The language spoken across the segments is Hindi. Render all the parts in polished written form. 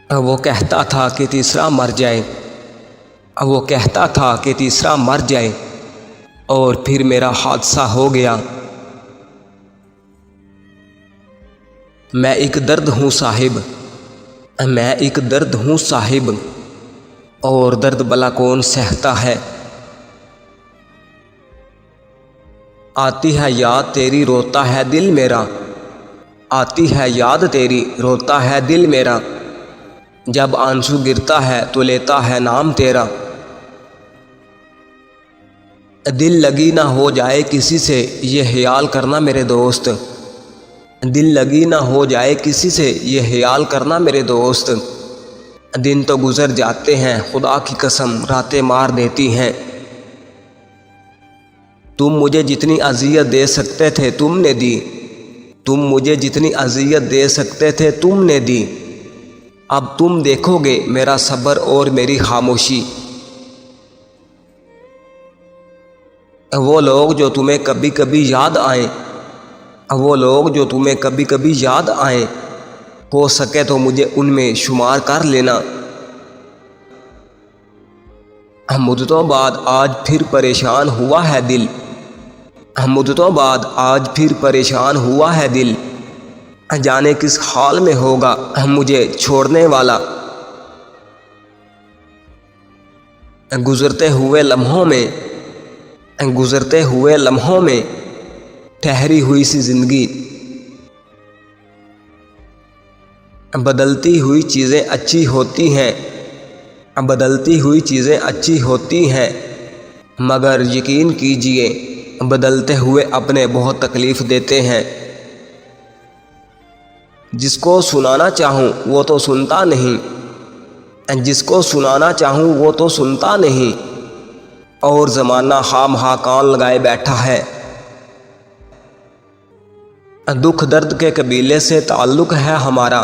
वो कहता था कि तीसरा मर जाए, वो कहता था कि तीसरा मर जाए, और फिर मेरा हादसा हो गया। मैं एक दर्द हूँ साहिब, मैं एक दर्द हूँ साहिब, और दर्द भला कौन सहता है। आती है याद तेरी रोता है दिल मेरा, आती है याद तेरी रोता है दिल मेरा, जब आंसू गिरता है तो लेता है नाम तेरा। दिल लगी ना हो जाए किसी से ये ख्याल करना मेरे दोस्त, दिल लगी ना हो जाए किसी से ये ख्याल करना मेरे दोस्त। दिन तो गुज़र जाते हैं खुदा की कसम रातें मार देती हैं। तुम मुझे जितनी अज़ियत दे सकते थे तुमने दी, तुम मुझे जितनी अज़ियत दे सकते थे तुमने दी। अब तुम देखोगे मेरा सब्र और मेरी खामोशी। वो लोग जो तुम्हें कभी कभी याद आए, वो लोग जो तुम्हें कभी कभी याद आए, हो सके तो मुझे उनमें शुमार कर लेना। मुद्दतों बाद आज फिर परेशान हुआ है दिल, मुद्दतों बाद आज फिर परेशान हुआ है दिल, जाने किस हाल में होगा मुझे छोड़ने वाला। गुज़रते हुए लम्हों में, गुज़रते हुए लम्हों में ठहरी हुई सी ज़िंदगी। बदलती हुई चीज़ें अच्छी होती हैं, बदलती हुई चीज़ें अच्छी होती हैं, मगर यकीन कीजिए बदलते हुए अपने बहुत तकलीफ़ देते हैं। जिसको सुनाना चाहूँ वो तो सुनता नहीं, जिसको सुनाना चाहूँ वो तो सुनता नहीं, और ज़माना खामखा कान लगाए बैठा है। दुख दर्द के कबीले से ताल्लुक़ है हमारा,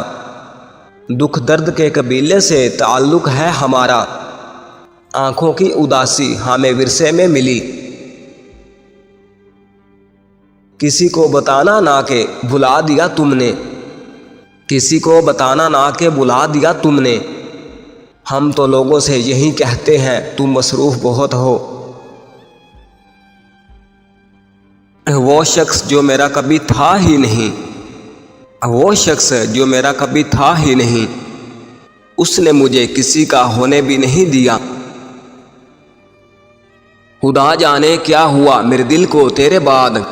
दुख दर्द के कबीले से ताल्लुक़ है हमारा, आँखों की उदासी हमें विरसे में मिली। किसी को बताना ना के भुला दिया तुमने, किसी को बताना ना के बुला दिया तुमने, हम तो लोगों से यही कहते हैं तुम मसरूफ़ बहुत हो। वो शख्स जो मेरा कभी था ही नहीं, वो शख्स जो मेरा कभी था ही नहीं, उसने मुझे किसी का होने भी नहीं दिया। खुदा जाने क्या हुआ मेरे दिल को तेरे बाद,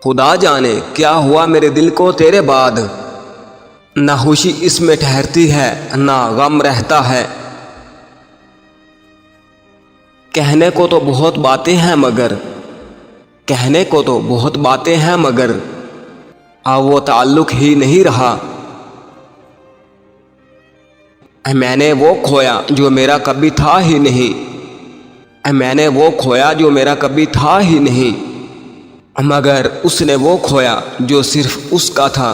खुदा जाने क्या हुआ मेरे दिल को तेरे बाद, ना खुशी इसमें ठहरती है ना गम रहता है। कहने को तो बहुत बातें हैं मगर, कहने को तो बहुत बातें हैं मगर, अब वो ताल्लुक़ ही नहीं रहा। मैंने वो खोया जो मेरा कभी था ही नहीं, मैंने वो खोया जो मेरा कभी था ही नहीं, मगर उसने वो खोया जो सिर्फ उसका था।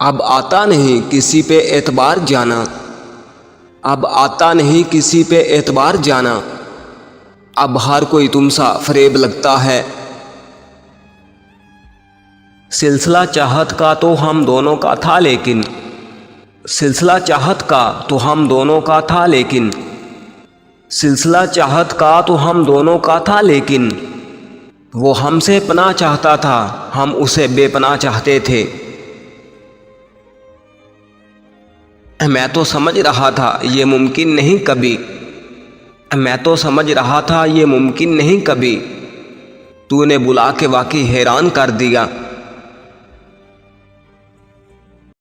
अब आता नहीं किसी पे एतबार जाना, अब आता नहीं किसी पे एतबार जाना, अब हर कोई तुमसा फरेब लगता है। सिलसिला चाहत का तो हम दोनों का था लेकिन, सिलसिला चाहत का तो हम दोनों का था लेकिन, सिलसिला चाहत का तो हम दोनों का था लेकिन, वो हमसे पनाह चाहता था हम उसे बेपनाह चाहते थे। मैं तो समझ रहा था ये मुमकिन नहीं कभी, मैं तो समझ रहा था ये मुमकिन नहीं कभी, तूने बुला के वाकई हैरान कर दिया।